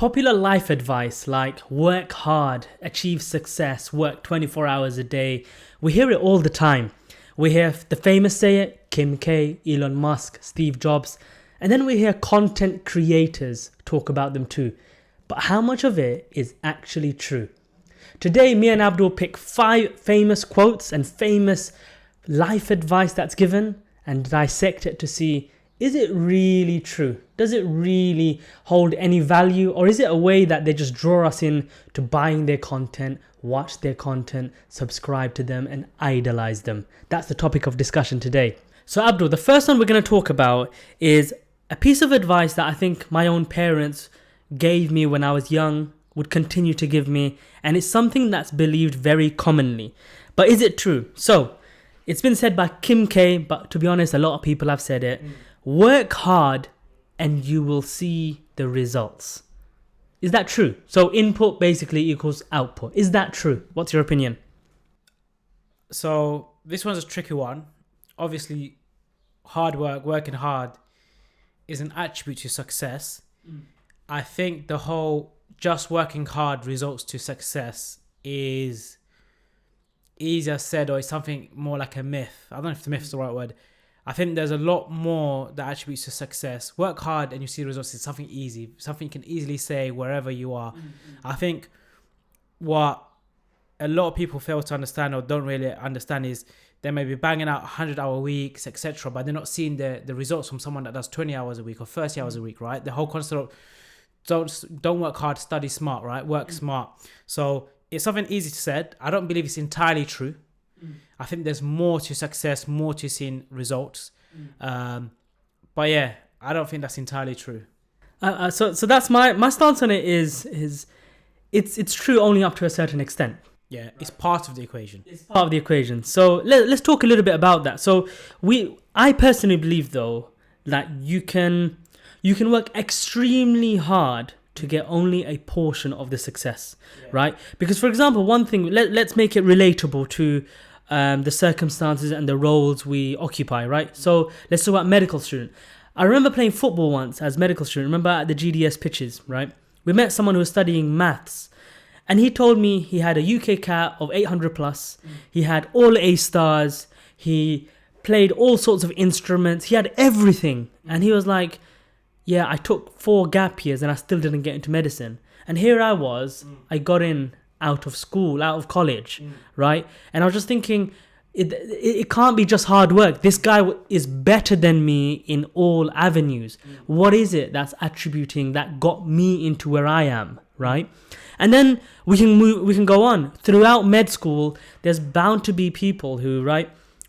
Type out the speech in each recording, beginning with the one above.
Popular life advice like work hard, achieve success, work 24 hours a day. We hear it all the time. We hear the famous say it, Kim K, Elon Musk, Steve Jobs. And then we hear content creators talk about them too. But how much of it is actually true? Today, me and Abdul pick 5 famous quotes and famous life advice that's given and dissect it to see, is it really true? Does it really hold any value? Or is it a way that they just draw us in to buying their content, watch their content, subscribe to them and idolize them? That's the topic of discussion today. So Abdul, the first one we're going to talk about is a piece of advice that I think my own parents gave me when I was young, would continue to give me, and it's something that's believed very commonly. But is it true? So, it's been said by Kim K, but to be honest, a lot of people have said it. Work hard and you will see the results. Is that true? So input basically equals output. Is that true? What's your opinion? So this one's a tricky one. Obviously, hard work, working hard is an attribute to success. I think the whole just working hard results to success is easier said, or is something more like a myth. I don't know if the myth is the right word. I think there's a lot more that attributes to success. Work hard and you see results is something easy, something you can easily say wherever you are. I think what a lot of people fail to understand or don't really understand is they may be banging out 100-hour weeks, etc., but they're not seeing the results from someone that does 20 hours a week or 30 hours a week, right? The whole concept of don't work hard, study smart, right? Work smart. So it's something easy to say. I don't believe it's entirely true. I think there's more to success, more to seeing results. But yeah, I don't think that's entirely true. So that's my stance on it is it's true only up to a certain extent. Yeah, it's part of the equation. It's part of the equation. So let's talk a little bit about that. So I personally believe though that you can work extremely hard to get only a portion of the success, right? Because for example, one thing, let's make it relatable to the circumstances and the roles we occupy, right? So let's talk about medical student. I remember playing football once as medical student. Remember at the GDS pitches, right? We met someone who was studying maths, and he told me he had a UK CAT of 800 plus. He had all A stars. He played all sorts of instruments. He had everything, and he was like, yeah, I took 4 gap years and I still didn't get into medicine. And here I was, I got in out of school, out of college, right? And I was just thinking, it can't be just hard work. This guy is better than me in all avenues. What is it that's attributing that got me into where I am, right? And then we can go on. Throughout med school, there's bound to be people who,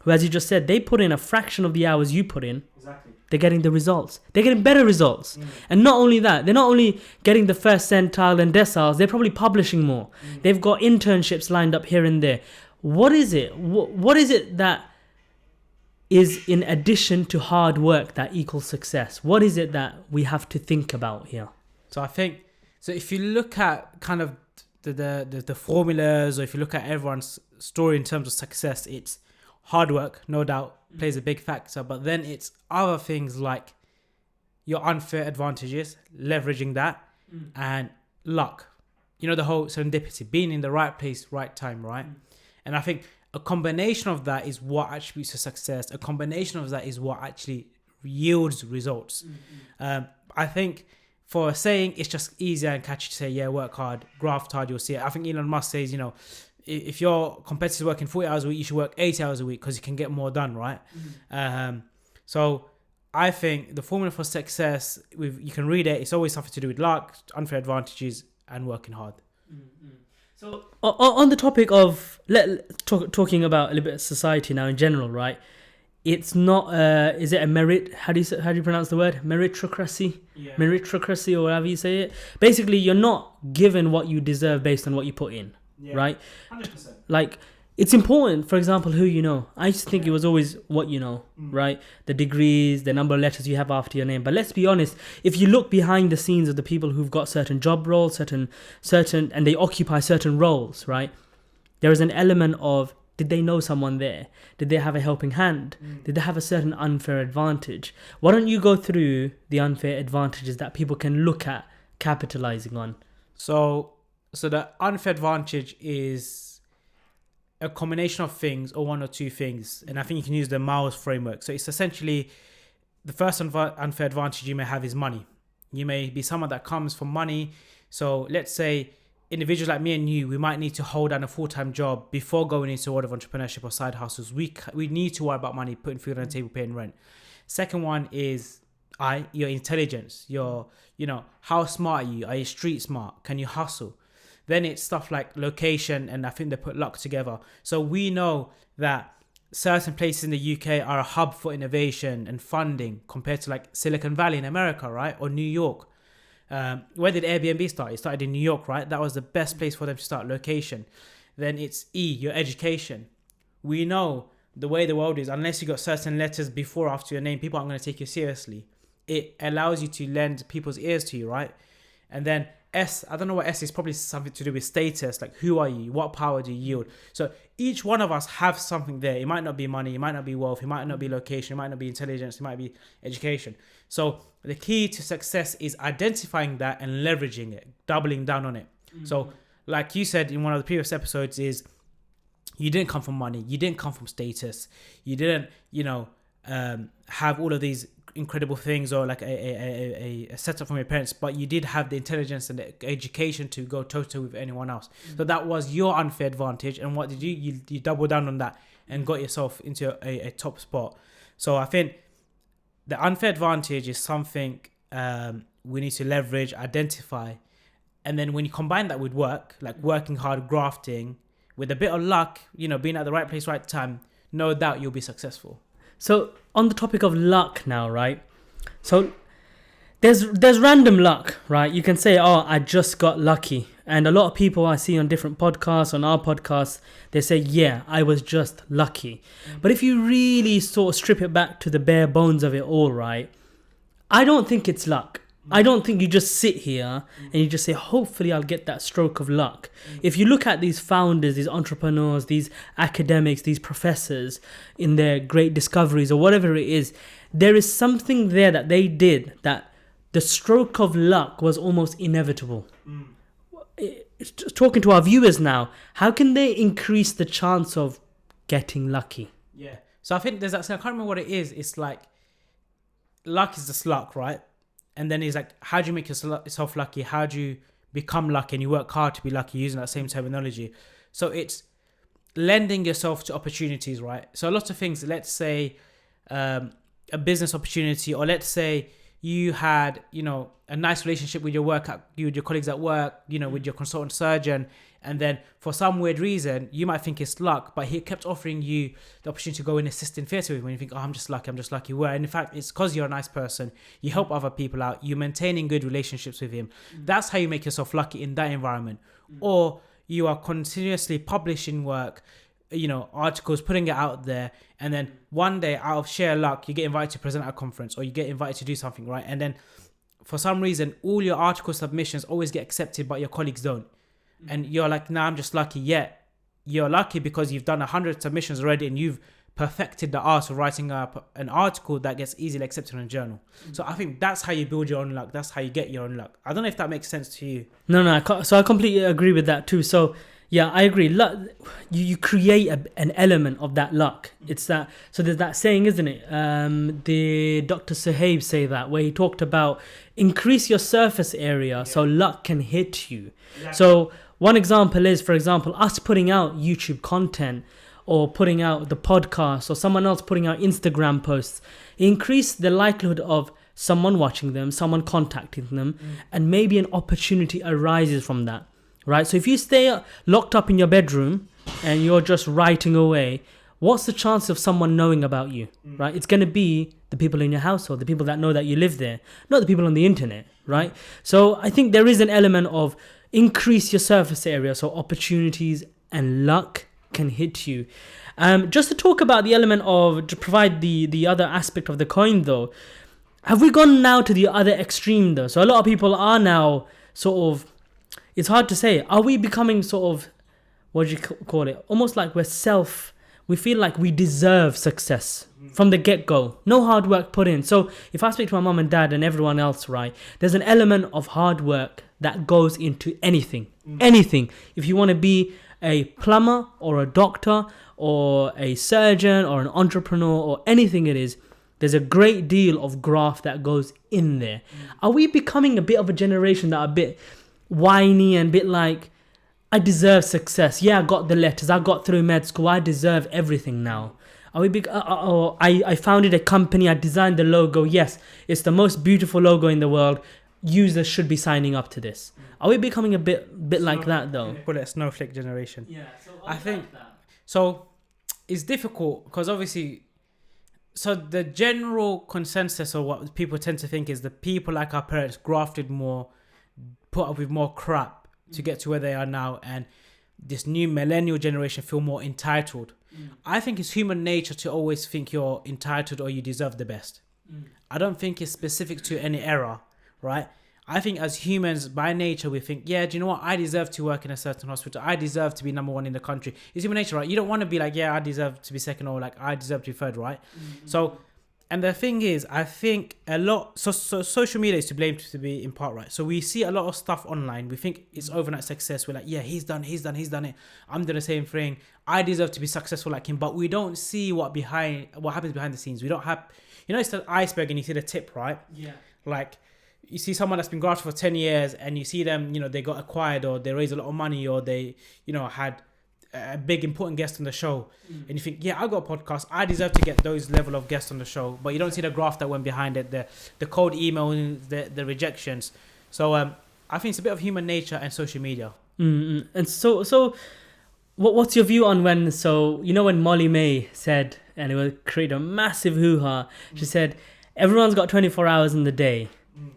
as you just said, they put in a fraction of the hours you put in. Exactly. They're getting the results. They're getting better results. And not only that, they're not only getting the first centile and deciles, they're probably publishing more. They've got internships lined up here and there. What is it? What is it that is in addition to hard work that equals success? What is it that we have to think about here? So I think, if you look at kind of the formulas, or if you look at everyone's story in terms of success, it's hard work, no doubt, plays a big factor, but then it's other things like your unfair advantages, leveraging that, and luck. You know, the whole serendipity, being in the right place, right time, right? And I think a combination of that is what attributes to success. A combination of that is what actually yields results. I think for a saying, it's just easier and catchy to say, yeah, work hard, graft hard, you'll see it. I think Elon Musk says, you know, if your competitors working 40 hours a week, you should work 80 hours a week because you can get more done, right? So I think the formula for success, you can read it, it's always something to do with luck, unfair advantages, and working hard. So on the topic of talking about a little bit of society now in general, right? It's not, is it a merit? How do you pronounce the word? Meritocracy? Yeah. Meritocracy, or however you say it. Basically, you're not given what you deserve based on what you put in. Yeah, right? 100%. Like, it's important, for example, who you know. I used to think it was always what you know, right? The degrees, the number of letters you have after your name. But let's be honest, if you look behind the scenes of the people who've got certain job roles, certain, and they occupy certain roles, right? There is an element of, did they know someone there? Did they have a helping hand? Did they have a certain unfair advantage? Why don't you go through the unfair advantages that people can look at capitalizing on? So the unfair advantage is a combination of things or one or two things. And I think you can use the Miles framework. So it's essentially the first unfair advantage you may have is money. You may be someone that comes from money. So let's say individuals like me and you, we might need to hold down a full-time job before going into the world of entrepreneurship or side hustles. We need to worry about money, putting food on the table, paying rent. Second one is your intelligence. How smart are you? Are you street smart? Can you hustle? Then it's stuff like location, and I think they put luck together. So we know that certain places in the UK are a hub for innovation and funding compared to like Silicon Valley in America, right? Or New York. Where did Airbnb start? It started in New York, right? That was the best place for them to start, location. Then it's your education. We know the way the world is, unless you got certain letters before or after your name, people aren't going to take you seriously. It allows you to lend people's ears to you, right? And then S, I don't know what S is, probably something to do with status, like who are you? What power do you yield? So each one of us have something there. It might not be money, it might not be wealth, it might not be location, it might not be intelligence, it might be education. So the key to success is identifying that and leveraging it, doubling down on it. Mm-hmm. So like you said in one of the previous episodes is, you didn't come from money, you didn't come from status, you didn't, have all of these incredible things or like a setup from your parents, but you did have the intelligence and the education to go toe-to-toe with anyone else. Mm-hmm. So that was your unfair advantage, and what did you doubled down on that and got yourself into a top spot. So I think the unfair advantage is something we need to leverage, identify, and then when you combine that with work, like working hard, grafting, with a bit of luck, being at the right place, right time, no doubt you'll be successful. So on the topic of luck now, right? So there's random luck, right? You can say, oh, I just got lucky. And a lot of people I see on different podcasts, on our podcast, they say, yeah, I was just lucky. Mm-hmm. But if you really sort of strip it back to the bare bones of it all, right? I don't think it's luck. I don't think you just sit here and you just say, hopefully I'll get that stroke of luck. If you look at these founders, these entrepreneurs, these academics, these professors in their great discoveries or whatever it is, there is something there that they did that the stroke of luck was almost inevitable. Talking to our viewers now, how can they increase the chance of getting lucky? Yeah. So I think there's that, I can't remember what it is. It's like, luck is just luck, right? And then he's like, how do you make yourself lucky? How do you become lucky? And you work hard to be lucky, using that same terminology. So it's lending yourself to opportunities, right? So lots of things, let's say a business opportunity, or let's say you had, a nice relationship with your with your colleagues at work, with your consultant surgeon. And then for some weird reason, you might think it's luck, but he kept offering you the opportunity to go and assist in theatre with him. When you think, oh, I'm just lucky. Where in fact, it's because you're a nice person. You help other people out. You're maintaining good relationships with him. That's how you make yourself lucky in that environment. Or you are continuously publishing work, articles, putting it out there. And then one day, out of sheer luck, you get invited to present at a conference, or you get invited to do something, right? And then for some reason, all your article submissions always get accepted, but your colleagues don't. And you're like, nah, I'm just lucky. Yet you're lucky because you've done 100 submissions already and you've perfected the art of writing up an article that gets easily accepted in a journal. So I think that's how you build your own luck. That's how you get your own luck. I don't know if that makes sense to you. No, so I completely agree with that too. So yeah, I agree. Luck, you create an element of that luck. It's that. So there's that saying, isn't it? The Dr. Sahib say that, where he talked about increase your surface area so luck can hit you. Exactly. So one example is, for example, us putting out YouTube content, or putting out the podcast, or someone else putting out Instagram posts. Increase the likelihood of someone watching them, someone contacting them, and maybe an opportunity arises from that. Right, so if you stay locked up in your bedroom and you're just writing away, what's the chance of someone knowing about you? Right, it's going to be the people in your household, the people that know that you live there, not the people on the internet. Right, so I think there is an element of increase your surface area so opportunities and luck can hit you. Just to talk about the element of, to provide the other aspect of the coin though, have we gone now to the other extreme though? So a lot of people are now sort of, it's hard to say. Are we becoming sort of, what do you call it? Almost like we're we feel like we deserve success from the get-go. No hard work put in. So if I speak to my mum and dad and everyone else, right, there's an element of hard work that goes into anything. Anything. If you want to be a plumber or a doctor or a surgeon or an entrepreneur or anything it is, there's a great deal of graft that goes in there. Are we becoming a bit of a generation that are a bit whiny and a bit like, I deserve success. Yeah, I got the letters. I got through med school. I deserve everything now. Are we I founded a company. I designed the logo. Yes, it's the most beautiful logo in the world. Users should be signing up to this. Are we becoming a bit like that though? Call it a snowflake generation. Yeah, so I think so. It's difficult because obviously, so the general consensus of what people tend to think is the people like our parents grafted more, put up with more crap to get to where they are now, and this new millennial generation feel more entitled. I think it's human nature to always think you're entitled or you deserve the best. I don't think it's specific to any era, right? I think as humans, by nature, we think, yeah, do you know what? I deserve to work in a certain hospital. I deserve to be number one in the country. It's human nature, right? You don't want to be like, yeah, I deserve to be second, or like, I deserve to be third, right? So, and the thing is, I think a lot, so social media is to blame to be in part, right? So we see a lot of stuff online. We think it's overnight success. We're like, yeah, he's done it. I'm doing the same thing. I deserve to be successful like him. But we don't see what happens behind the scenes. We don't have, it's the iceberg and you see the tip, right? Yeah. Like, you see someone that's been grafted for 10 years and you see them, they got acquired or they raised a lot of money or they, had a big important guest on the show, and you think, yeah, I got a podcast, I deserve to get those level of guests on the show, but you don't see the graph that went behind it, the cold email, the rejections. So I think it's a bit of human nature and social media. And so what's your view on when Molly May said, and it will create a massive hoo-ha, she said everyone's got 24 hours in the day,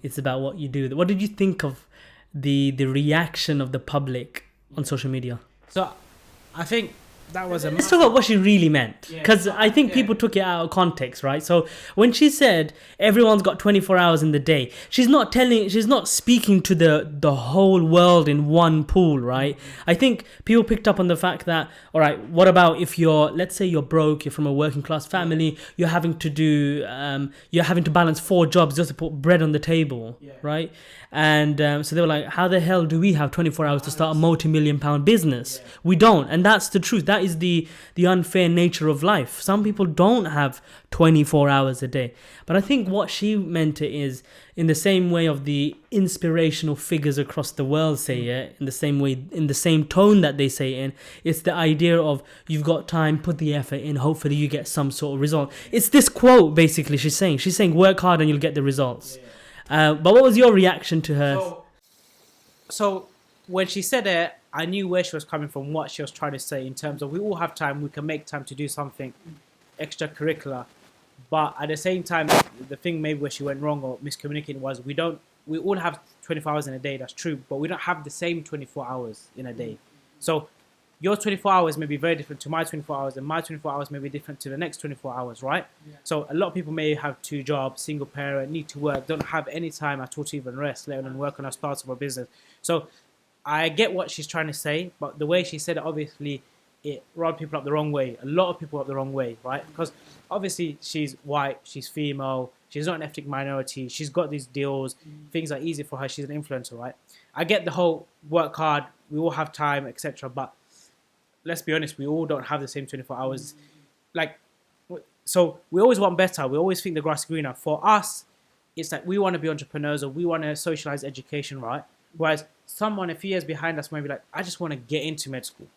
it's about what you do. What did you think of the reaction of the public on social media? So I think that was let's talk about what she really meant, because I think people took it out of context, right? So when she said everyone's got 24 hours in the day, she's not speaking to the whole world in one pool, right? I think people picked up on the fact that, all right, what about if let's say you're broke, you're from a working class family, you're having to balance 4 jobs just to put bread on the table, right? And so they were like, how the hell do we have 24 hours to start a multi-million-pound business? We don't. And that's the truth. That is the unfair nature of life. Some people don't have 24 hours a day. But I think what she meant it is in the same way of the inspirational figures across the world say it, in the same way, in the same tone that they say it in, it's the idea of you've got time, put the effort in, hopefully you get some sort of result. It's this quote, basically, she's saying work hard and you'll get the results. But what was your reaction to her? So when she said it, I knew where she was coming from, what she was trying to say in terms of we all have time, we can make time to do something extracurricular. But at the same time, the thing maybe where she went wrong or miscommunicated was we all have 24 hours in a day, that's true, but we don't have the same 24 hours in a day. So your 24 hours may be very different to my 24 hours, and my 24 hours may be different to the next 24 hours, right? So a lot of people may have 2 jobs, single parent, need to work, don't have any time at all to even rest, let alone work on a startup or business. So I get what she's trying to say, but the way she said it, obviously, it rubbed people up the wrong way. A lot of people up the wrong way, right? Because obviously she's white, she's female, she's not an ethnic minority, she's got these deals, things are easy for her, she's an influencer, right? I get the whole work hard, we all have time, etc. But let's be honest, we all don't have the same 24 hours. So we always want better. We always think the grass is greener. For us, it's like we want to be entrepreneurs or we want to socialize education, right? Whereas someone a few years behind us might be like, I just want to get into med school.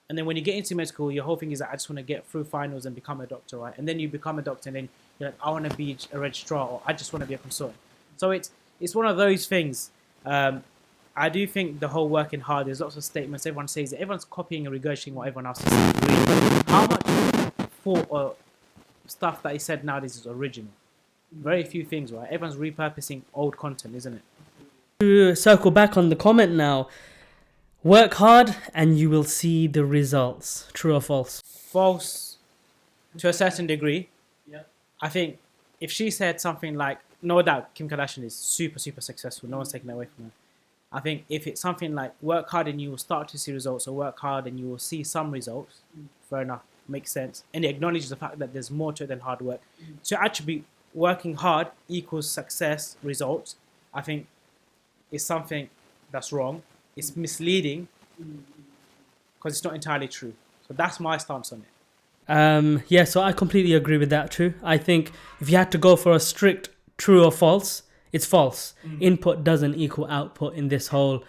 And then when you get into med school, your whole thing is that I just want to get through finals and become a doctor, right? And then you become a doctor and then you're like, I want to be a registrar or I just want to be a consultant. So it's one of those things. I do think the whole working hard, there's lots of statements, everyone says it, everyone's copying and regurgitating what everyone else is saying. How much thought or stuff that is said nowadays is original? Very few things, right? Everyone's repurposing old content, isn't it? To circle back on the comment now, work hard and you will see the results. True or false? False to a certain degree. Yeah. I think if she said something like, no doubt Kim Kardashian is super, super successful, no one's taking that away from her. I think if it's something like work hard and you will start to see results or work hard and you will see some results, fair enough. makes sense, and it acknowledges the fact that there's more to it than hard work. To attribute working hard equals success results, I think is something that's wrong. It's misleading because it's not entirely true. So that's my stance on it. Yeah, so I completely agree with that too. I think if you had to go for a strict true or false, it's false. Input doesn't equal output in this whole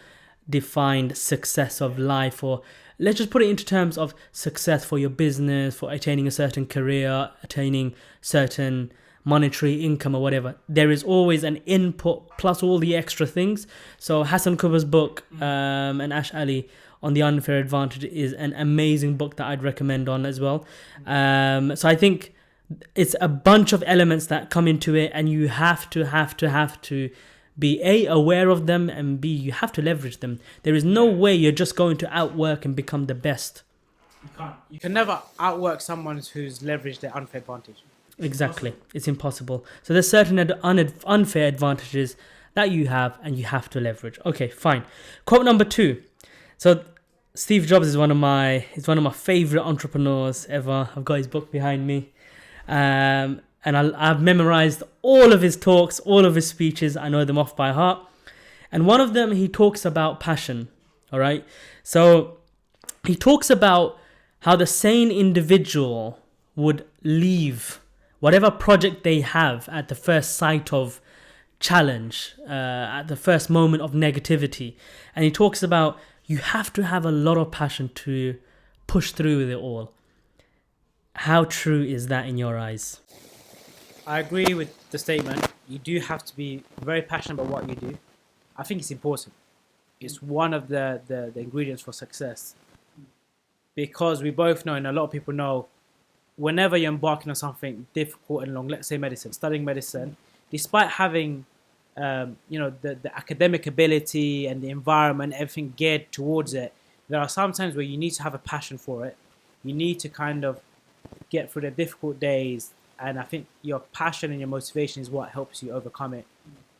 defined success of life, or let's just put it into terms of success for your business, for attaining a certain career, attaining certain monetary income or whatever. There is always an input plus all the extra things. So Hassan Kuba's book and Ash Ali on the unfair advantage is an amazing book that I'd recommend on as well. So I think it's a bunch of elements that come into it, and you have to be A, aware of them, and B, you have to leverage them. There is no way you're just going to outwork and become the best. You can't. You can never outwork someone who's leveraged their unfair advantage. Exactly. It's impossible. So there's certain unfair advantages that you have and you have to leverage. Okay, fine. Quote number 2. So Steve Jobs is one of my favorite entrepreneurs ever. I've got his book behind me. And I've memorized all of his talks, all of his speeches. I know them off by heart. And one of them, he talks about passion. All right. So he talks about how the sane individual would leave whatever project they have at the first sight of challenge, at the first moment of negativity. And he talks about you have to have a lot of passion to push through with it all. How true is that in your eyes? I agree with the statement. You do have to be very passionate about what you do. I think it's important. It's one of the ingredients for success. Because we both know, and a lot of people know, whenever you're embarking on something difficult and long, let's say medicine, studying medicine, despite having the academic ability and the environment, everything geared towards it, there are some times where you need to have a passion for it. You need to kind of get through the difficult days, and I think your passion and your motivation is what helps you overcome it.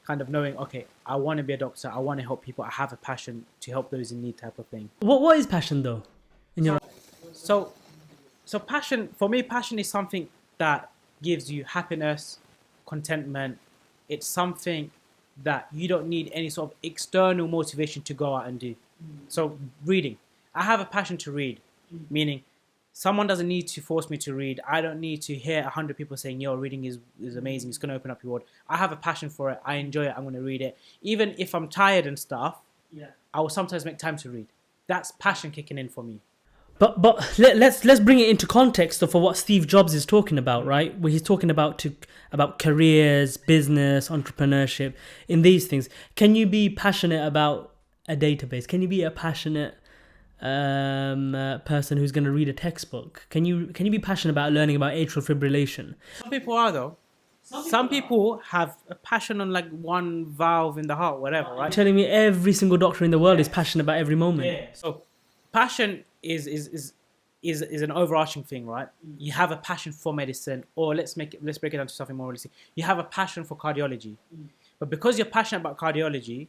Kind of knowing, okay, I want to be a doctor, I want to help people, I have a passion to help those in need, type of thing. What is passion though? So passion, for me, passion is something that gives you happiness, contentment. It's something that you don't need any sort of external motivation to go out and do. So reading. I have a passion to read, meaning someone doesn't need to force me to read. I don't need to hear 100 people saying, yo, reading is amazing. It's going to open up your world. I have a passion for it. I enjoy it. I'm going to read it. Even if I'm tired and stuff, I will sometimes make time to read. That's passion kicking in for me. But let's bring it into context for what Steve Jobs is talking about, right? Where he's talking about careers, business, entrepreneurship, in these things. Can you be passionate about a database? Can you be a passionate person who's going to read a textbook? Can you be passionate about learning about atrial fibrillation? Some people are though. Some people have a passion on like one valve in the heart, whatever, right? You're telling me every single doctor in the world is passionate about every moment. Yeah. So passion is an overarching thing, right? You have a passion for medicine, or let's break it down to something more realistic. You have a passion for cardiology, but because you're passionate about cardiology,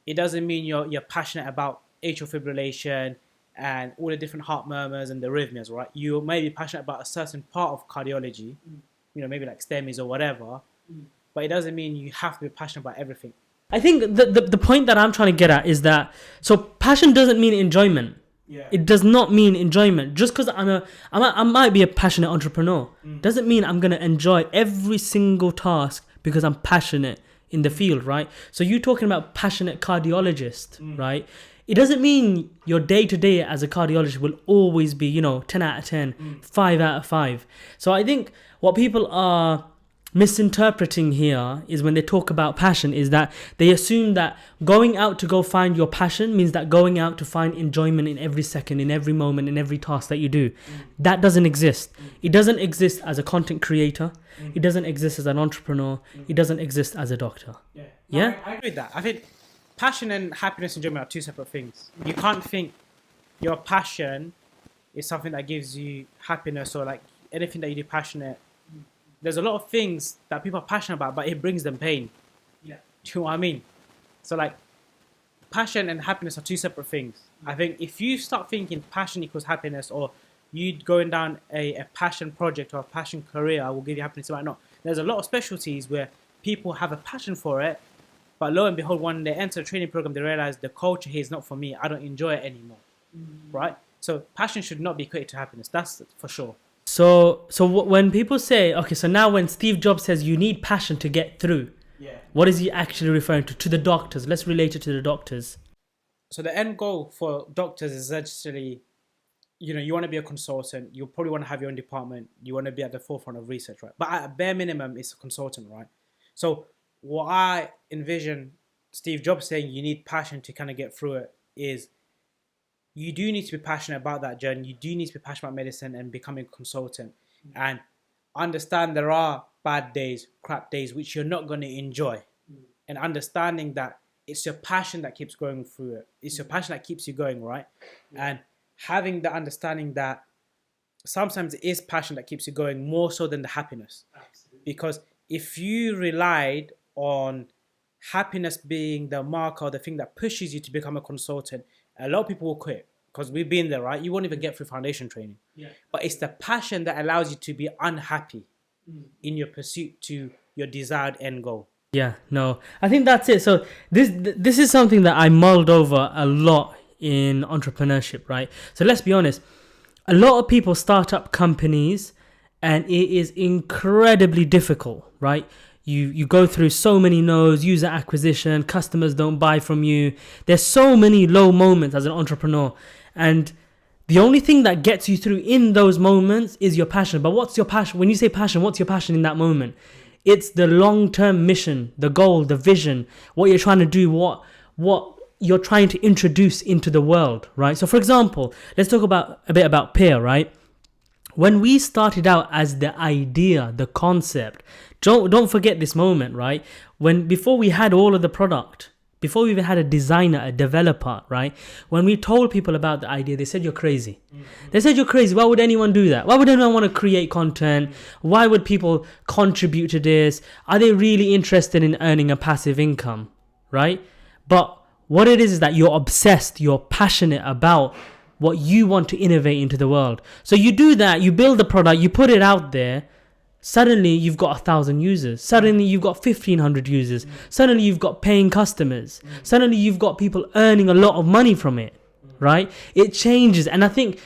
it doesn't mean you're passionate about atrial fibrillation and all the different heart murmurs and the arrhythmias, right? You may be passionate about a certain part of cardiology, maybe like STEMIs or whatever, but it doesn't mean you have to be passionate about everything. I think the point that I'm trying to get at is that, so passion doesn't mean enjoyment. Yeah. It does not mean enjoyment. Just because I might be a passionate entrepreneur doesn't mean I'm going to enjoy every single task because I'm passionate in the field, right? So you talking about passionate cardiologist, right? It doesn't mean your day-to-day as a cardiologist will always be, 10 out of 10, 5 out of 5. So I think what people are misinterpreting here is when they talk about passion is that they assume that going out to go find your passion means that going out to find enjoyment in every second, in every moment, in every task that you do. That doesn't exist. It doesn't exist as a content creator. It doesn't exist as an entrepreneur. It doesn't exist as a doctor. Yeah? I agree with that. I think passion and happiness and enjoyment are two separate things. You can't think your passion is something that gives you happiness, or like anything that you do passionate. There's a lot of things that people are passionate about, but it brings them pain. Yeah. Do you know what I mean? So like, passion and happiness are two separate things. I think if you start thinking passion equals happiness, or you going down a passion project or a passion career will give you happiness. It might not. There's a lot of specialties where people have a passion for it, but lo and behold, when they enter a training program, they realize the culture here is not for me. I don't enjoy it anymore, right? So passion should not be equated to happiness. That's for sure. So when people say, okay, so now when Steve Jobs says you need passion to get through, what is he actually referring to? To the doctors. Let's relate it to the doctors. So the end goal for doctors is actually, you want to be a consultant. You probably want to have your own department. You want to be at the forefront of research, right? But at a bare minimum, it's a consultant, right? So what I envision Steve Jobs saying you need passion to kind of get through it is you do need to be passionate about that journey. You do need to be passionate about medicine and becoming a consultant and understand there are bad days, crap days, which you're not going to enjoy. And understanding that it's your passion that keeps going through it. It's your passion that keeps you going, right? And having the understanding that sometimes it is passion that keeps you going more so than the happiness. Absolutely. Because if you relied on happiness being the marker or the thing that pushes you to become a consultant, a lot of people will quit because we've been there, right? You won't even get through foundation training. But it's the passion that allows you to be unhappy in your pursuit to your desired end goal. Yeah, no, I think that's it. So this is something that I mulled over a lot in entrepreneurship, right? So let's be honest, a lot of people start up companies and it is incredibly difficult, right? You go through so many no's, user acquisition, customers don't buy from you. There's so many low moments as an entrepreneur. And the only thing that gets you through in those moments is your passion. But what's your passion? When you say passion, what's your passion in that moment? It's the long-term mission, the goal, the vision, what you're trying to do, what you're trying to introduce into the world, right? So for example, let's talk about a bit about Peerr, right? When we started out as the idea, the concept, don't forget this moment, right? Before we had all of the product, before we even had a designer, a developer, right? When we told people about the idea, they said, you're crazy. They said, you're crazy. Why would anyone do that? Why would anyone want to create content? Why would people contribute to this? Are they really interested in earning a passive income, right? But what it is that you're obsessed, you're passionate about what you want to innovate into the world. So you do that, you build the product, you put it out there. Suddenly you've got 1,000 users. Suddenly you've got 1,500 users. Suddenly you've got paying customers. Suddenly you've got people earning a lot of money from it, right? It changes. And I think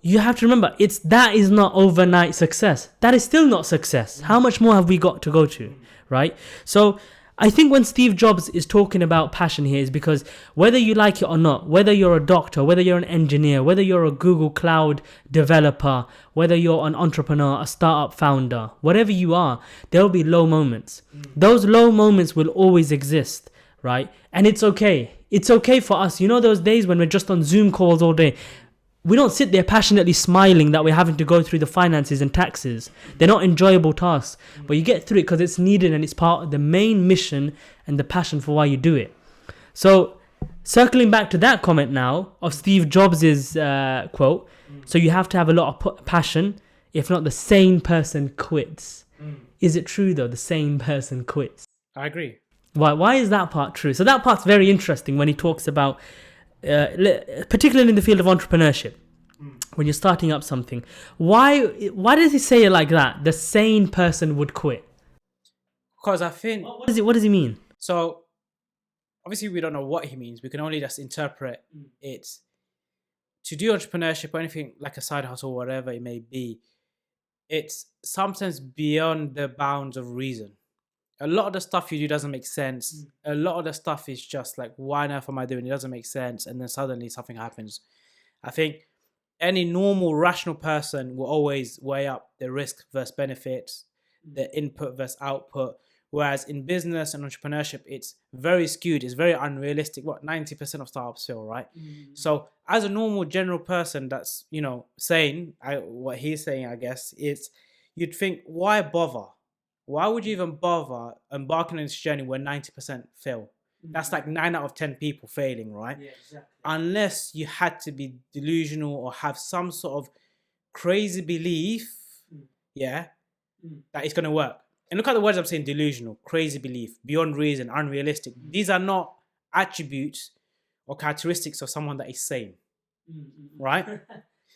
you have to remember, that is not overnight success. That is still not success. How much more have we got to go to, right? So I think when Steve Jobs is talking about passion here is because whether you like it or not, whether you're a doctor, whether you're an engineer, whether you're a Google Cloud developer, whether you're an entrepreneur, a startup founder, whatever you are, there will be low moments. Those low moments will always exist, right? And it's okay. It's okay for us. You know those days when we're just on Zoom calls all day? We don't sit there passionately smiling that we're having to go through the finances and taxes. They're not enjoyable tasks, but you get through it because it's needed and it's part of the main mission and the passion for why you do it. So circling back to that comment now of Steve Jobs' quote, so you have to have a lot of passion. If not, the sane person quits. Is it true though? The sane person quits. I agree. Why is that part true? So that part's very interesting when he talks about particularly in the field of entrepreneurship, when you're starting up something. Why does he say it like that? The sane person would quit. Because I think... What does he mean? So, obviously we don't know what he means. We can only just interpret it. To do entrepreneurship or anything like a side hustle, whatever it may be, it's sometimes beyond the bounds of reason. A lot of the stuff you do doesn't make sense. A lot of the stuff is just like, why on earth am I doing it? It doesn't make sense. And then suddenly something happens. I think any normal, rational person will always weigh up the risk versus benefits, the input versus output. Whereas in business and entrepreneurship, it's very skewed. It's very unrealistic. 90% of startups fail, right? So as a normal general person that's, saying, what he's saying, I guess, is you'd think, why bother? Why would you even bother embarking on this journey where 90% fail? That's like 9 out of 10 people failing, right? Yeah, exactly. Unless you had to be delusional or have some sort of crazy belief, that it's going to work. And look at the words I'm saying: delusional, crazy belief, beyond reason, unrealistic. These are not attributes or characteristics of someone that is sane, right?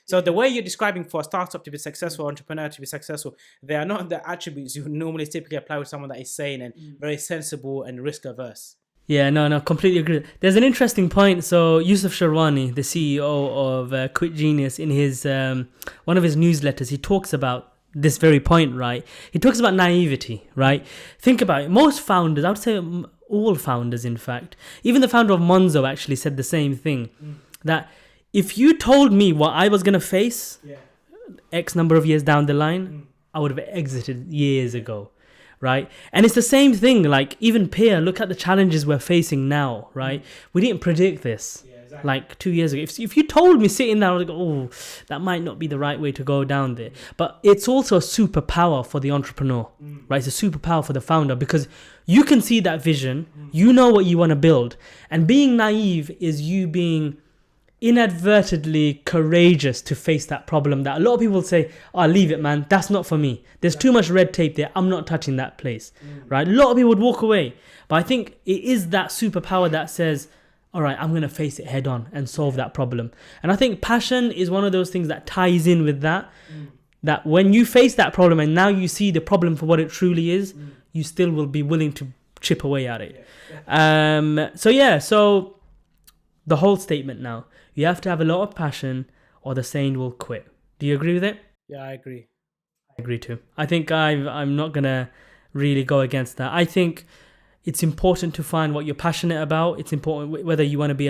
So the way you're describing for a startup to be successful, entrepreneur to be successful, they are not the attributes you would normally typically apply with someone that is sane and very sensible and risk averse. Yeah, no, completely agree. There's an interesting point. So Yusuf Sharwani, the CEO of Quit Genius, in his one of his newsletters, he talks about this very point, right? He talks about naivety, right? Think about it. Most founders, I would say all founders, in fact, even the founder of Monzo actually said the same thing, that if you told me what I was going to face X number of years down the line, I would have exited years ago. Right. And it's the same thing, like even Peerr, look at the challenges we're facing now, right? We didn't predict this like 2 years ago. If you told me sitting there, I would go, oh, that might not be the right way to go down there. But it's also a superpower for the entrepreneur, right? It's a superpower for the founder because you can see that vision, you know what you want to build. And being naive is you being inadvertently courageous to face that problem that a lot of people say, oh, leave it, man, that's not for me, there's too much red tape there, I'm not touching that place, right? A lot of people would walk away, but I think it is that superpower that says, all right, I'm going to face it head on and solve that problem. And I think passion is one of those things that ties in with that, that when you face that problem and now you see the problem for what it truly is, you still will be willing to chip away at it. So the whole statement now, you have to have a lot of passion or the sane will quit. Do you agree with it? Yeah, I agree. I agree too. I think I'm not going to really go against that. I think it's important to find what you're passionate about. It's important whether you want to be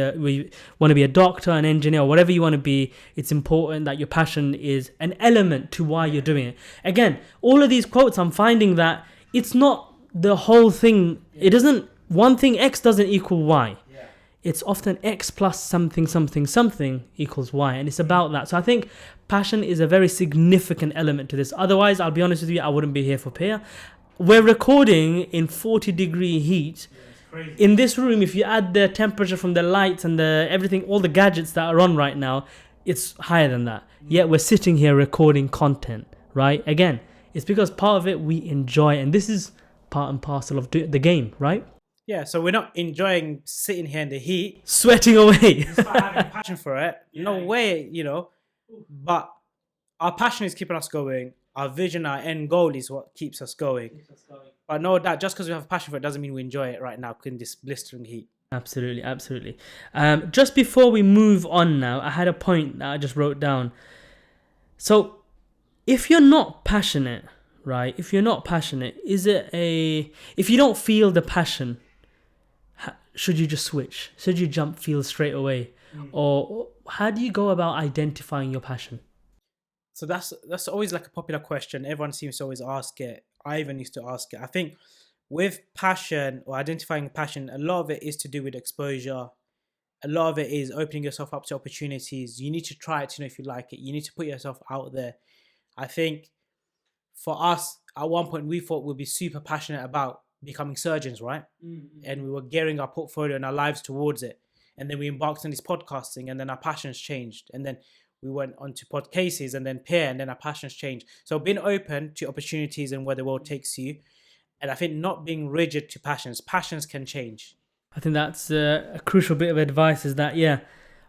a doctor, an engineer, or whatever you want to be. It's important that your passion is an element to why you're doing it. Again, all of these quotes, I'm finding that it's not the whole thing. It doesn't, one thing X doesn't equal Y. It's often X plus something equals Y. And it's about that. So I think passion is a very significant element to this. Otherwise, I'll be honest with you, I wouldn't be here for Peerr. We're recording in 40-degree heat. In this room, if you add the temperature from the lights and the everything, all the gadgets that are on right now, it's higher than that. Yet we're sitting here recording content, right? Again, it's because part of it we enjoy. And this is part and parcel of the game, right? Yeah, so we're not enjoying sitting here in the heat, sweating away, despite having passion for it. No way, but our passion is keeping us going. Our vision, our end goal is what keeps us going. But no doubt, just because we have passion for it doesn't mean we enjoy it right now in this blistering heat. Absolutely. Just before we move on now, I had a point that I just wrote down. So if you're not passionate, right? If you're not passionate, if you don't feel the passion, should you just switch? Should you jump field straight away? Or how do you go about identifying your passion? So that's always like a popular question. Everyone seems to always ask it. I even used to ask it. I think with passion or identifying passion, a lot of it is to do with exposure. A lot of it is opening yourself up to opportunities. You need to try it to know if you like it. You need to put yourself out there. I think for us, at one point, we thought we'd be super passionate about becoming surgeons, right? And we were gearing our portfolio and our lives towards it. And then we embarked on this podcasting, and then our passions changed. And then we went on to PodCases and then Peerr, and then our passions changed. So being open to opportunities and where the world takes you. And I think not being rigid to passions. Passions can change. I think that's a crucial bit of advice is that,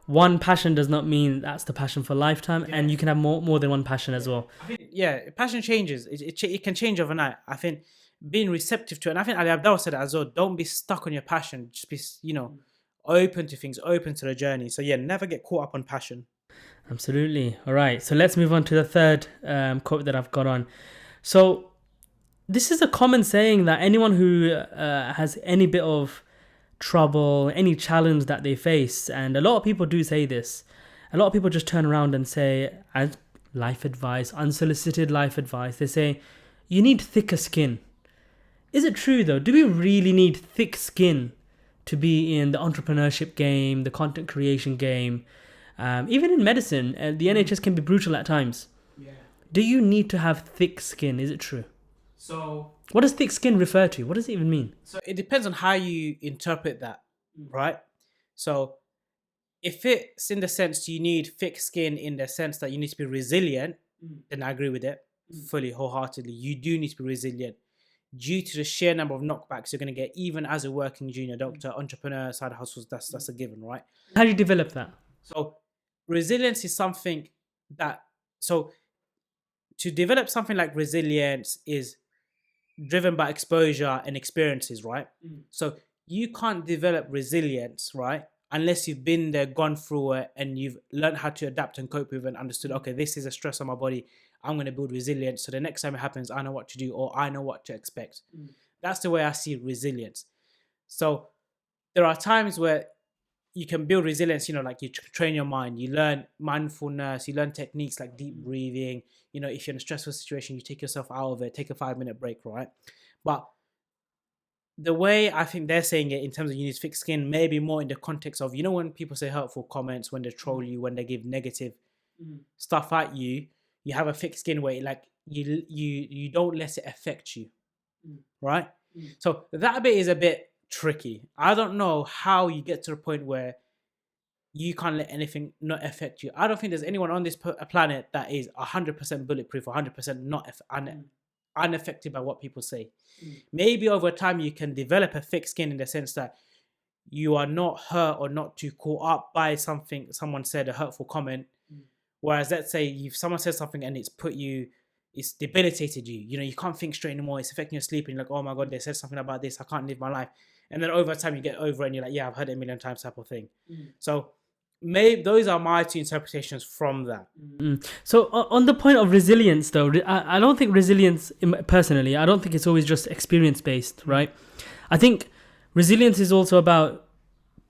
one passion does not mean that's the passion for a lifetime, and you can have more than one passion as well. I think, passion changes. It can change overnight. I think being receptive to it, and I think Ali Abdal said it as well, don't be stuck on your passion. Just be, open to things, open to the journey. So never get caught up on passion. Absolutely. All right. So let's move on to the third quote that I've got on. So this is a common saying that anyone who has any bit of trouble, any challenge that they face, and a lot of people do say this. A lot of people just turn around and say, as life advice, unsolicited life advice, they say, you need thicker skin. Is it true though? Do we really need thick skin to be in the entrepreneurship game, the content creation game? Even in medicine, the NHS can be brutal at times. Do you need to have thick skin? Is it true? So what does thick skin refer to? What does it even mean? So it depends on how you interpret that, right? So if it's in the sense you need thick skin in the sense that you need to be resilient, then I agree with it fully, wholeheartedly. You do need to be resilient due to the sheer number of knockbacks you're going to get, even as a working junior doctor, entrepreneur, side hustles. That's a given, right? How do you develop that? So resilience is something that so to develop something like resilience is driven by exposure and experiences, right? So you can't develop resilience, right, unless you've been there, gone through it, and you've learned how to adapt and cope with it and understood, okay, this is a stress on my body. I'm going to build resilience. So the next time it happens, I know what to do, or I know what to expect. That's the way I see resilience. So there are times where you can build resilience, like you train your mind, you learn mindfulness, you learn techniques like deep breathing. If you're in a stressful situation, you take yourself out of it, take a 5-minute break, right? But the way I think they're saying it in terms of you need thick skin, maybe more in the context of, when people say hurtful comments, when they troll you, when they give negative stuff at you, you have a thick skin where like you don't let it affect you, right? So that bit is a bit tricky. I don't know how you get to the point where you can't let anything not affect you. I don't think there's anyone on this planet that is 100% bulletproof or 100% not unaffected by what people say. Maybe over time you can develop a thick skin in the sense that you are not hurt or not too caught up by something someone said, a hurtful comment. Whereas let's say if someone says something and it's debilitated you, you can't think straight anymore, it's affecting your sleep, and you're like, oh my God, they said something about this, I can't live my life. And then over time you get over it and you're like, yeah, I've heard it a million times, type of thing. So maybe those are my two interpretations from that. So on the point of resilience though, I don't think resilience, personally, I don't think it's always just experience based, right? I think resilience is also about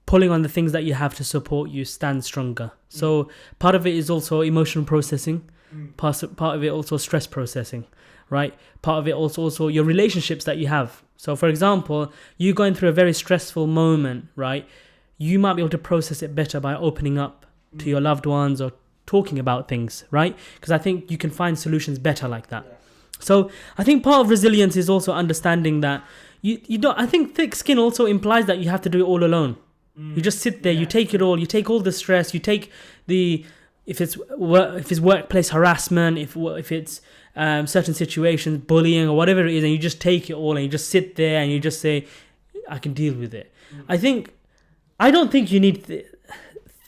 pulling on the things that you have to support you stand stronger. So part of it is also emotional processing, part of it also stress processing, right? Part of it also your relationships that you have. So for example, you going through a very stressful moment, right? You might be able to process it better by opening up to your loved ones or talking about things, right? Because I think you can find solutions better like that. So I think part of resilience is also understanding that you don't. I think thick skin also implies that you have to do it all alone. You just sit there, you take it all, you take all the stress, you take if it's workplace harassment, if it's certain situations, bullying or whatever it is, and you just take it all and you just sit there and you just say, I can deal with it. I don't think you need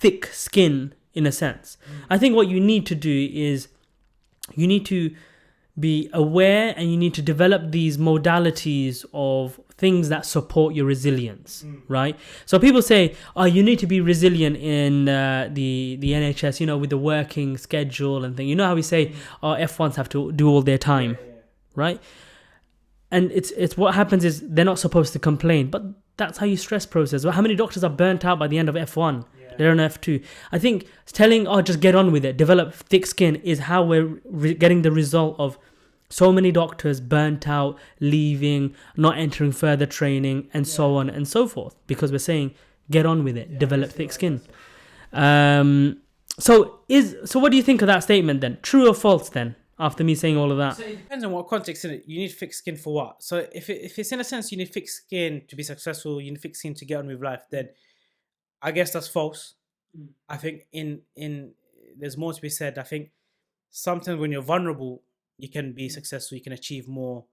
thick skin in a sense. I think what you need to do is you need to be aware and you need to develop these modalities of things that support your resilience, right? So people say, oh, you need to be resilient in the NHS, with the working schedule and thing. You know how we say, oh, F1s have to do all their time, right? And it's what happens is they're not supposed to complain, but that's how you stress process. Well, how many doctors are burnt out by the end of F1? They're on F2. I think telling, just get on with it, develop thick skin is how we're getting the result of so many doctors burnt out, leaving, not entering further training, and so on and so forth. Because we're saying, get on with it, develop thick skin. So what do you think of that statement then? True or false then? After me saying all of that. So it depends on what context in it. You need thick skin for what? So if it's in a sense you need thick skin to be successful, you need thick skin to get on with life, then I guess that's false. I think in there's more to be said. I think sometimes when you're vulnerable, you can be successful, you can achieve more.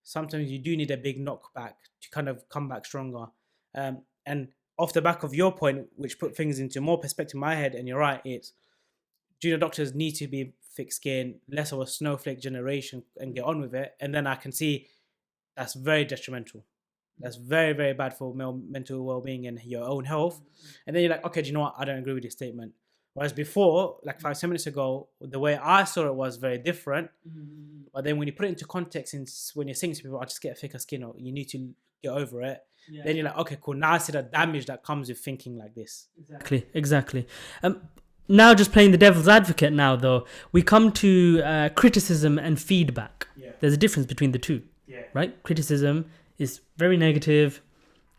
Sometimes you do need a big knockback to kind of come back stronger. And off the back of your point, which put things into more perspective in my head, and you're right, it's junior doctors need to be thick skin, less of a snowflake generation, and get on with it. And then I can see that's very detrimental. That's very, very bad for mental well-being and your own health. And then you're like, okay, do you know what? I don't agree with this statement. Whereas before, like 5-10 minutes ago, the way I saw it was very different. But then when you put it into context, when you're saying to people, I just get a thicker skin, or you need to get over it, then you're like, okay, cool. Now I see the damage that comes with thinking like this. Exactly. Now just playing the devil's advocate now, though, we come to criticism and feedback. There's a difference between the two, right? Criticism is very negative.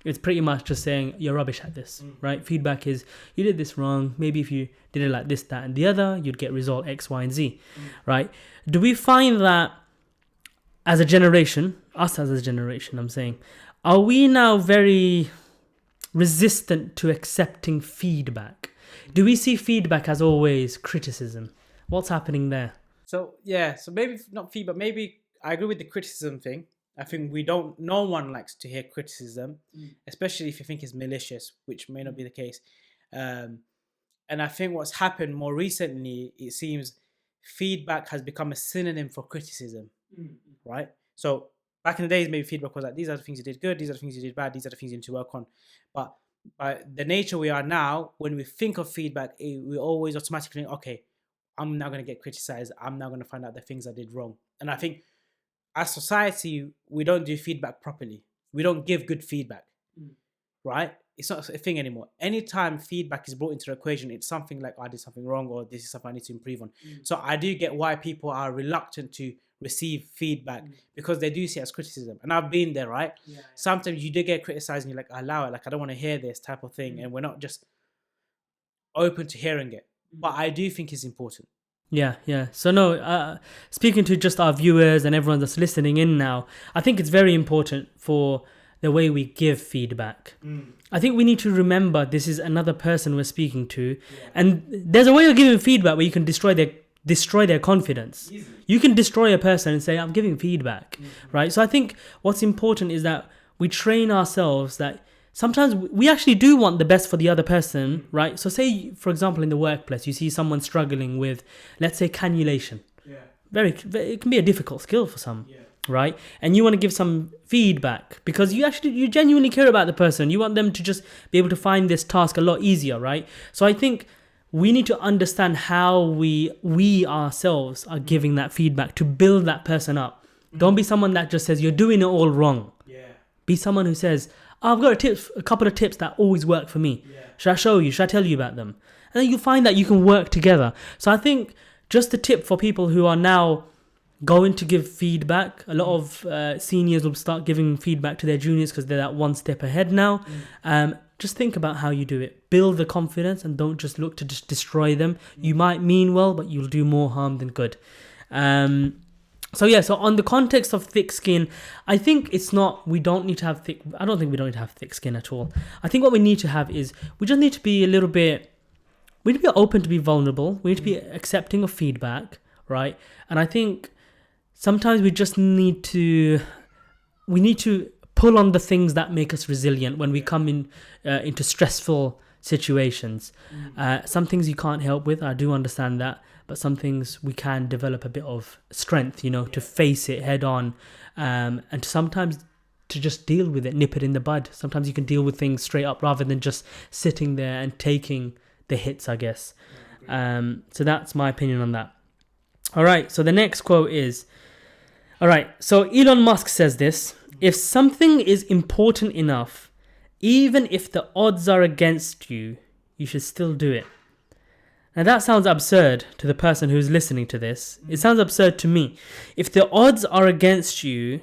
It's pretty much just saying you're rubbish at this, right? Feedback is you did this wrong. Maybe if you did it like this, that, and the other, you'd get result X, Y, and Z, right? Do we find that as a generation, us as a generation, I'm saying, are we now very resistant to accepting feedback? Do we see feedback as always criticism? What's happening there? So maybe not feedback. Maybe I agree with the criticism thing. I think no one likes to hear criticism, especially if you think it's malicious, which may not be the case. And I think what's happened more recently, it seems feedback has become a synonym for criticism, right? So back in the days, maybe feedback was like, these are the things you did good, these are the things you did bad, these are the things you need to work on. But by the nature we are now, when we think of feedback, we always automatically think, okay, I'm now going to get criticized. I'm now going to find out the things I did wrong. And I think as society, we don't do feedback properly. We don't give good feedback, right? It's not a thing anymore. Anytime feedback is brought into the equation, it's something like, I did something wrong, or this is something I need to improve on. So I do get why people are reluctant to receive feedback, because they do see it as criticism. And I've been there, right? Sometimes you do get criticized and you're like, allow it. Like, I don't want to hear this type of thing. And we're not just open to hearing it. But I do think it's important. Yeah. So no, speaking to just our viewers and everyone that's listening in now, I think it's very important for the way we give feedback. I think we need to remember this is another person we're speaking to, and there's a way of giving feedback where you can destroy their confidence. You can destroy a person and say, I'm giving feedback, right? So I think what's important is that we train ourselves that sometimes we actually do want the best for the other person, right? So say, for example, in the workplace, you see someone struggling with, let's say, cannulation. It can be a difficult skill for some, right? And you want to give some feedback because you genuinely care about the person. You want them to just be able to find this task a lot easier, right? So I think we need to understand how we ourselves are giving that feedback to build that person up. Don't be someone that just says, you're doing it all wrong. Be someone who says, I've got a couple of tips that always work for me. Should I show you? Should I tell you about them? And then you find that you can work together. So I think just a tip for people who are now going to give feedback, a lot of seniors will start giving feedback to their juniors because they're that one step ahead now. Just think about how you do it. Build the confidence and don't just look to just destroy them. You might mean well, but you'll do more harm than good. So on the context of thick skin, I think I don't think we don't need to have thick skin at all. I think what we need to have is, we just need to be we need to be open to be vulnerable. We need to be accepting of feedback, right? And I think sometimes we just need to pull on the things that make us resilient when we come into stressful situations. Some things you can't help with, I do understand that. But some things we can develop a bit of strength, to face it head on, and sometimes to just deal with it, nip it in the bud. Sometimes you can deal with things straight up rather than just sitting there and taking the hits, I guess. So that's my opinion on that. All right, so the next quote is, so Elon Musk says this: if something is important enough, even if the odds are against you, you should still do it. Now that sounds absurd to the person who's listening to this. It sounds absurd to me. If the odds are against you,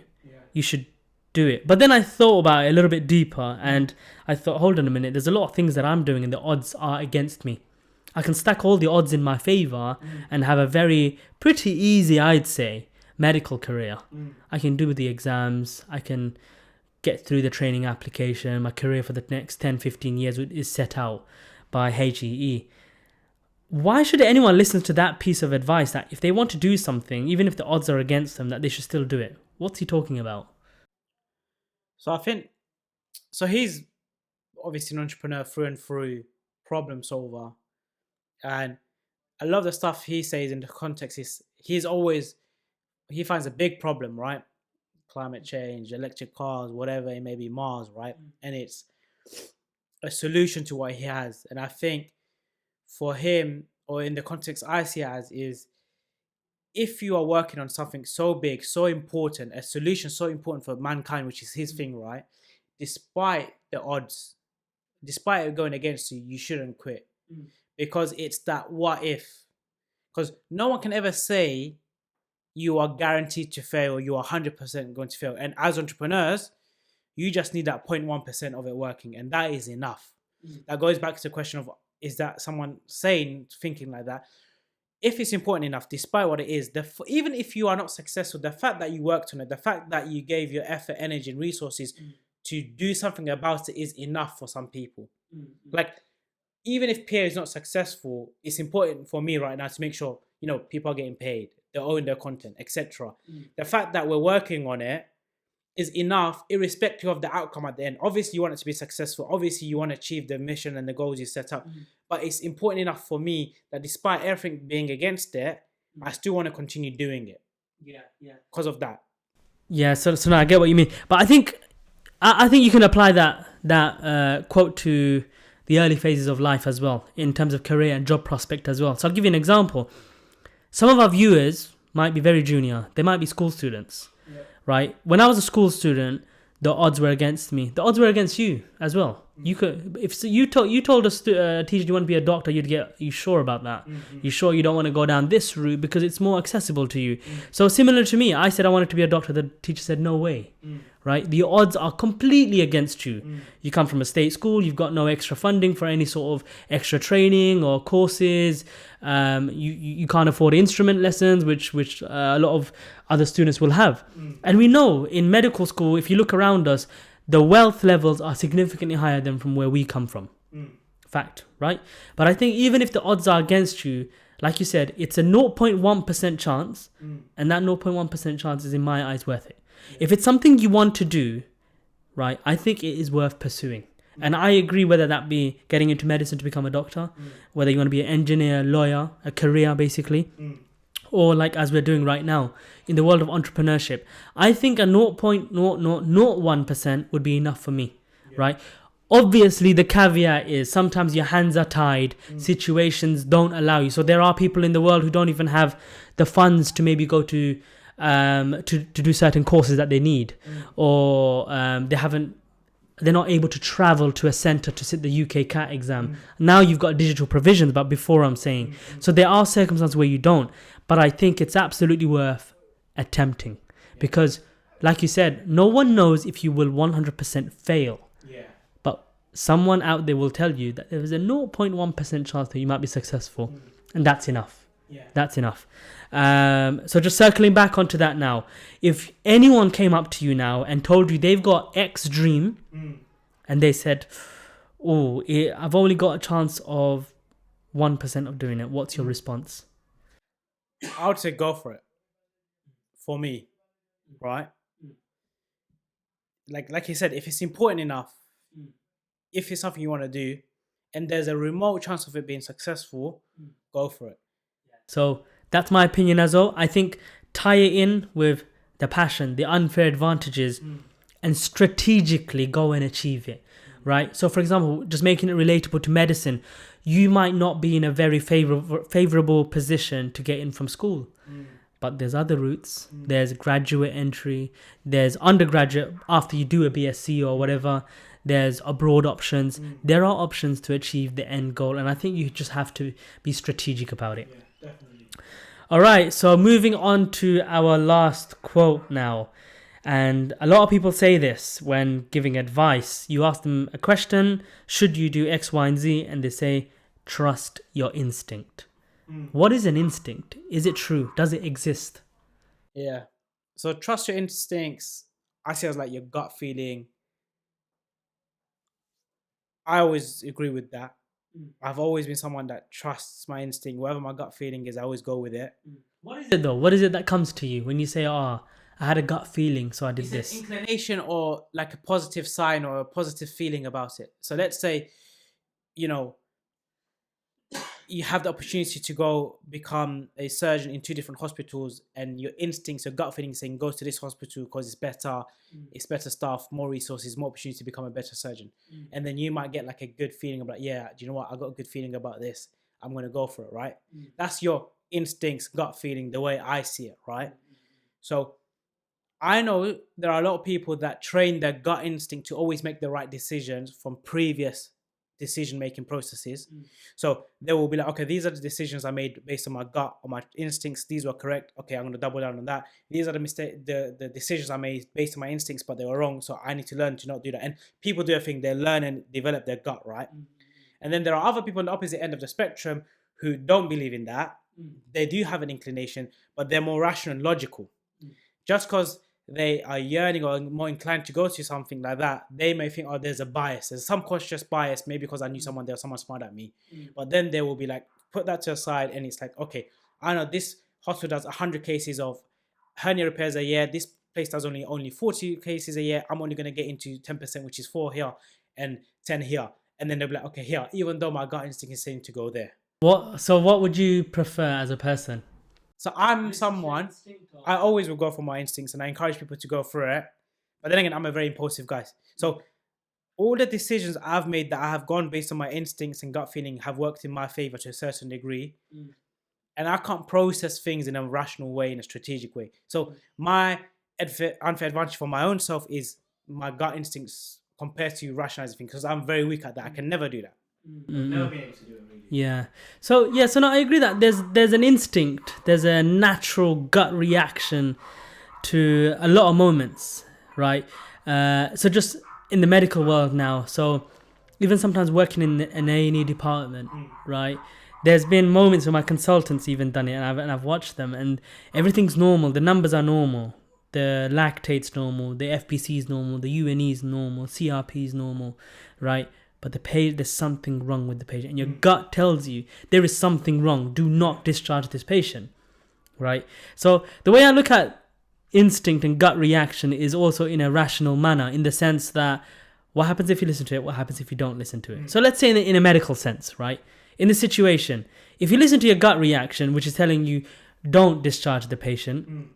you should do it. But then I thought about it a little bit deeper, and I thought, hold on a minute, there's a lot of things that I'm doing and the odds are against me. I can stack all the odds in my favor and have a pretty easy, I'd say, medical career. I can do the exams, I can get through the training application, my career for the next 10, 15 years is set out by HEE. Why should anyone listen to that piece of advice that if they want to do something, even if the odds are against them, that they should still do it? What's he talking about? So I think, he's obviously an entrepreneur through and through, problem solver. And I love the stuff he says in the context is he finds a big problem, right? Climate change, electric cars, whatever it may be, Mars, right? And it's a solution to what he has. And I think for him, or in the context I see it as, is if you are working on something so big, so important, a solution so important for mankind, which is his thing, right? Despite the odds, despite it going against you, you shouldn't quit. Because it's that what if. Because no one can ever say you are guaranteed to fail, or you are 100% going to fail. And as entrepreneurs, you just need that 0.1% of it working, and that is enough. That goes back to the question of, is that someone sane thinking like that? If it's important enough, despite what it is, even if you are not successful, the fact that you worked on it, the fact that you gave your effort, energy, and resources to do something about it is enough for some people. Like, even if Peerr is not successful, it's important for me right now to make sure, people are getting paid, they own their content, etc. The fact that we're working on it is enough, irrespective of the outcome at the end. Obviously, you want it to be successful. Obviously, you want to achieve the mission and the goals you set up. But it's important enough for me that despite everything being against it, I still want to continue doing it. Yeah. Because of that. Yeah. So now I get what you mean, but I think you can apply that quote to the early phases of life as well, in terms of career and job prospect as well. So I'll give you an example. Some of our viewers might be very junior. They might be school students, right? When I was a school student, the odds were against me. The odds were against you as well. You could, if you told us teacher you want to be a doctor, you sure about that? You sure you don't want to go down this route because it's more accessible to you? So similar to me, I said I wanted to be a doctor. The teacher said no way. Right? The odds are completely against you. You come from a state school, you've got no extra funding for any sort of extra training or courses. You can't afford instrument lessons, which a lot of other students will have. And we know in medical school, if you look around us, the wealth levels are significantly higher than from where we come from. Fact, right? But I think even if the odds are against you, like you said, it's a 0.1% chance, and that 0.1% chance is in my eyes worth it. If it's something you want to do, right, I think it is worth pursuing. And I agree, whether that be getting into medicine to become a doctor, whether you want to be an engineer, lawyer, a career basically, or like as we're doing right now in the world of entrepreneurship. I think a 0.0001% would be enough for me, right? Obviously, the caveat is sometimes your hands are tied, situations don't allow you. So there are people in the world who don't even have the funds to maybe go to do certain courses that they need, or they're not able to travel to a center to sit the UK CAT exam. Now you've got digital provisions, but before I'm saying, so there are circumstances where you don't, but I think it's absolutely worth attempting, because like you said, no one knows if you will 100% fail. But someone out there will tell you that there is a 0.1% chance that you might be successful, and that's enough. That's enough. So just circling back onto that now, if anyone came up to you now and told you they've got X dream, and they said, I've only got a chance of 1% of doing it, what's your response? I would say go for it. For me, right? Like you said, if it's important enough, if it's something you want to do, and there's a remote chance of it being successful, go for it. So that's my opinion as well. I think tie it in with the passion, the unfair advantages, and strategically go and achieve it, right? So for example, just making it relatable to medicine, you might not be in a very favorable position to get in from school, but there's other routes. There's graduate entry, there's undergraduate after you do a BSc or whatever, there's abroad options. There are options to achieve the end goal, and I think you just have to be strategic about it. Definitely. All right, so moving on to our last quote now. And a lot of people say this when giving advice. You ask them a question, should you do X, Y, and Z? And they say, trust your instinct. What is an instinct? Is it true? Does it exist? Yeah. So trust your instincts, I see as like your gut feeling. I always agree with that. I've always been someone that trusts my instinct. Whatever my gut feeling is, I always go with it. What is it though? What is it that comes to you when you say, I had a gut feeling, so I did this? Inclination, or like a positive sign or a positive feeling about it. So let's say, you have the opportunity to go become a surgeon in 2 different hospitals, and your instincts, your gut feeling saying, go to this hospital because it's better, it's better staff, more resources, more opportunity to become a better surgeon. And then you might get like a good feeling about, do you know what? I got a good feeling about this. I'm going to go for it, right? That's your instincts, gut feeling, the way I see it, right? So I know there are a lot of people that train their gut instinct to always make the right decisions from previous decision-making processes. So they will be like, okay, these are the decisions I made based on my gut or my instincts. These were correct. Okay, I'm going to double down on that. These are the decisions I made based on my instincts, but they were wrong. So I need to learn to not do that. And people do a thing, they learn and develop their gut, right? And then there are other people on the opposite end of the spectrum who don't believe in that. They do have an inclination, but they're more rational and logical. Just because they are yearning or more inclined to go to something like that, they may think, there's a bias. There's some conscious bias, maybe because I knew someone there, someone smart at me. But then they will be like, put that to the side, and it's like, okay, I know this hospital does 100 cases of hernia repairs a year. This place does only 40 cases a year. I'm only going to get into 10%, which is 4 here and 10 here. And then they'll be like, okay, here, even though my gut instinct is saying to go there. What would you prefer as a person? So I'm someone, I always will go for my instincts, and I encourage people to go through it. But then again, I'm a very impulsive guy. So all the decisions I've made that I have gone based on my instincts and gut feeling have worked in my favor to a certain degree. And I can't process things in a rational way, in a strategic way. So my unfair advantage for my own self is my gut instincts compared to rationalizing things, because I'm very weak at that. I can never do that. Never been able to do it, really. Yeah. So no, I agree that there's an instinct, there's a natural gut reaction to a lot of moments, right? So just in the medical world now, so even sometimes working in an A&E department, right? There's been moments where my consultants even done it, and I've watched them, and everything's normal. The numbers are normal. The lactate's normal. The FPC's normal. The UNE's normal. CRP's normal, right? But there's something wrong with the patient, and your gut tells you there is something wrong. Do not discharge this patient, right? So the way I look at instinct and gut reaction is also in a rational manner, in the sense that what happens if you listen to it? What happens if you don't listen to it? So let's say in a medical sense, right? In this situation, if you listen to your gut reaction, which is telling you don't discharge the patient,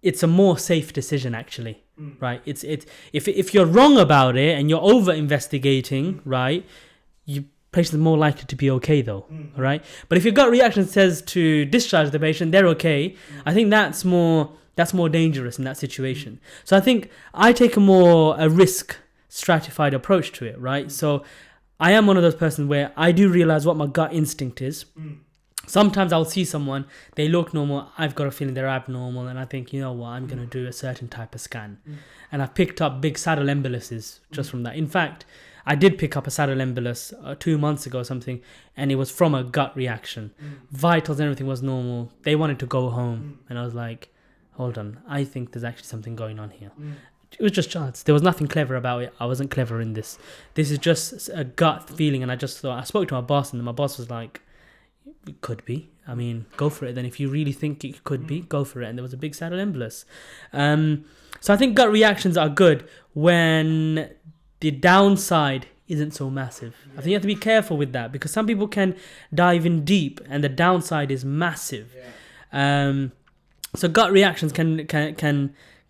it's a more safe decision, actually, right? It's if you're wrong about it and you're over investigating, right, your patient is more likely to be okay, though, right? But if your gut reaction says to discharge the patient, they're okay. I think that's more dangerous in that situation. So I think I take a risk stratified approach to it, right? So I am one of those persons where I do realize what my gut instinct is. Sometimes I'll see someone, they look normal, I've got a feeling they're abnormal, and I think, you know what, I'm going to do a certain type of scan. And I've picked up big saddle emboluses just from that. In fact, I did pick up a saddle embolus 2 months ago or something, and it was from a gut reaction. Vitals and everything was normal. They wanted to go home, and I was like, hold on, I think there's actually something going on here. It was just chance. There was nothing clever about it. I wasn't clever in this. This is just a gut feeling. And I just thought, I spoke to my boss, and my boss was like, it could be. I mean, go for it. Then if you really think it could be, go for it. And there was a big saddle embolus. So I think gut reactions are good when the downside isn't so massive. I think you have to be careful with that, because some people can dive in deep and the downside is massive. So gut reactions can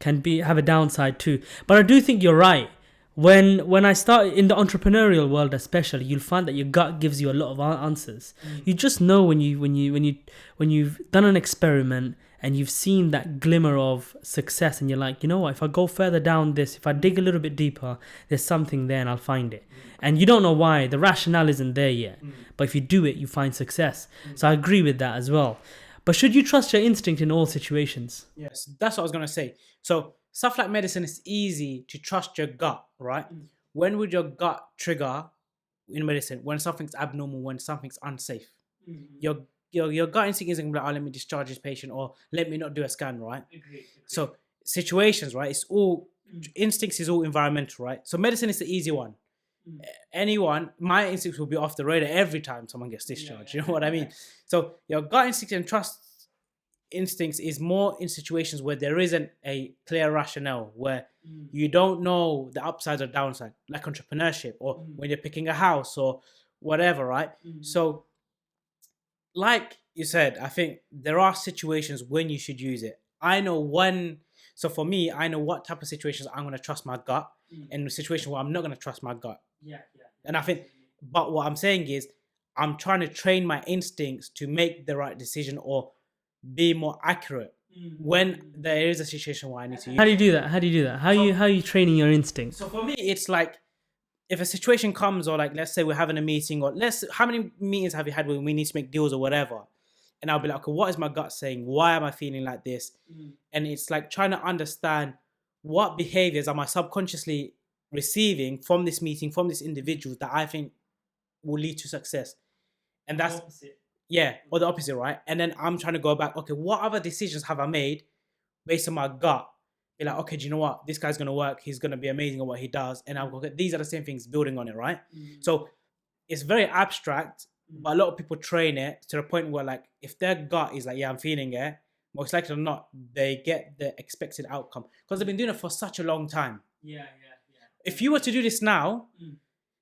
have a downside too. But I do think you're right. When I start in the entrepreneurial world, especially, you'll find that your gut gives you a lot of answers. You just know when you've done an experiment and you've seen that glimmer of success, and you're like, you know what, if I go further down this, if I dig a little bit deeper, there's something there and I'll find it. And you don't know why, the rationale isn't there yet. But if you do it, you find success. So I agree with that as well. But should you trust your instinct in all situations? Yes, that's what I was going to say. So stuff like medicine, it's easy to trust your gut, right? When would your gut trigger in medicine? When something's abnormal, when something's unsafe. Your gut instinct isn't like, oh, let me discharge this patient, or let me not do a scan, right? Agreed. So situations, right? It's all, instincts is all environmental, right? So medicine is the easy one. Anyone, my instincts will be off the radar every time someone gets discharged. You know what I mean? So your gut instinct and trust instincts is more in situations where there isn't a clear rationale, where you don't know the upside or downside, like entrepreneurship, or when you're picking a house or whatever, right? So like you said, I think there are situations when you should use it. So for me, I know what type of situations I'm going to trust my gut, and the situation where I'm not going to trust my gut. And I think, but what I'm saying is, I'm trying to train my instincts to make the right decision or be more accurate when there is a situation where I need to use. How do you do that? How are you training your instincts? So for me, it's like, if a situation comes, or like, let's say we're having a meeting, or how many meetings have you had when we need to make deals or whatever? And I'll be like, okay, what is my gut saying? Why am I feeling like this? And it's like trying to understand what behaviors am I subconsciously receiving from this meeting, from this individual, that I think will lead to success. And that's opposite. Yeah, or the opposite, right? And then I'm trying to go back, okay, what other decisions have I made based on my gut? Be like, okay, do you know what? This guy's going to work. He's going to be amazing at what he does. And I'll go, okay, these are the same things building on it, right? So it's very abstract, but a lot of people train it to the point where, like, if their gut is like, yeah, I'm feeling it, most likely or not, they get the expected outcome because they've been doing it for such a long time. Yeah. If you were to do this now,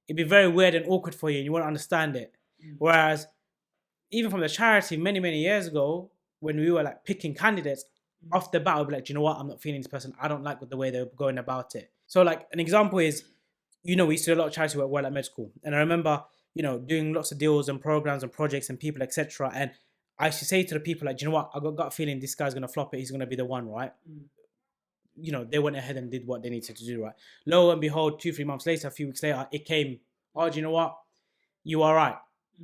it'd be very weird and awkward for you and you won't understand it. Whereas even from the charity many, many years ago, when we were like picking candidates, off the bat, I'd be like, do you know what? I'm not feeling this person. I don't like the way they're going about it. So like an example is, we used to do a lot of charity work while at med school. And I remember, doing lots of deals and programs and projects and people, etc. And I used to say to the people, like, do you know what? I got a gut feeling this guy's going to flop it. He's going to be the one, right? They went ahead and did what they needed to do, right? Lo and behold, 2-3 months later, a few weeks later, it came, oh, do you know what? You are right.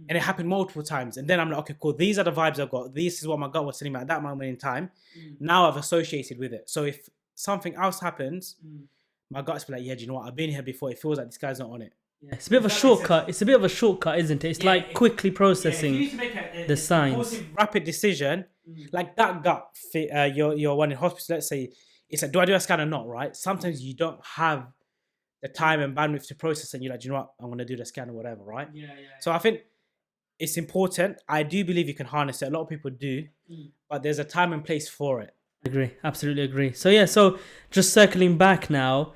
And it happened multiple times. And then I'm like, okay, cool. These are the vibes I've got. This is what my gut was telling me at that moment in time. Now I've associated with it. So if something else happens, my gut's be like, yeah, do you know what? I've been here before. It feels like this guy's not on it. Yeah, it's a bit of a shortcut. It's a bit of a shortcut, isn't it? It's like quickly processing if you need to make the signs. Impulsive, rapid decision, like that gut fit, your one in hospital, let's say, it's like, do I do a scan or not, right? Sometimes you don't have the time and bandwidth to process and you're like, do you know what? I'm going to do the scan or whatever, right? So I think it's important. I do believe you can harness it. A lot of people do, but there's a time and place for it. Agree. Absolutely agree. So just circling back now,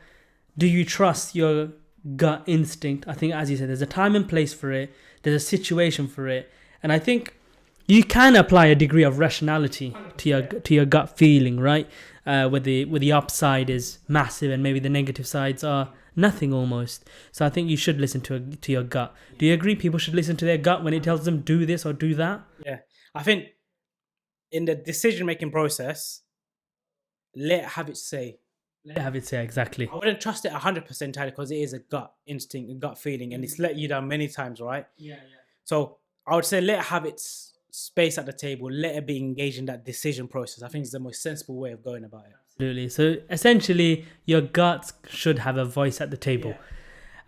do you trust your gut instinct? I think, as you said, there's a time and place for it. There's a situation for it. And I think you can apply a degree of rationality to your gut feeling, right? Where the upside is massive and maybe the negative sides are nothing almost. So I think you should listen to your gut. Do you agree people should listen to their gut when it tells them do this or do that? Yeah. I think in the decision-making process, let it have its say. Let it have its say, exactly. I wouldn't trust it 100% entirely because it is a gut instinct, a gut feeling, and it's let you down many times, right? Yeah. So I would say let it have its space at the table, let it be engaged in that decision process. I think it's the most sensible way of going about it. Absolutely. So essentially, your gut should have a voice at the table.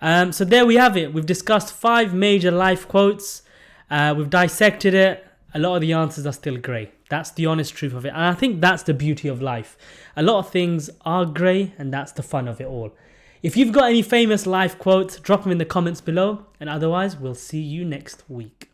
Yeah. So there we have it. We've discussed 5 major life quotes. We've dissected it. A lot of the answers are still grey. That's the honest truth of it. And I think that's the beauty of life. A lot of things are grey, and that's the fun of it all. If you've got any famous life quotes, drop them in the comments below. And otherwise, we'll see you next week.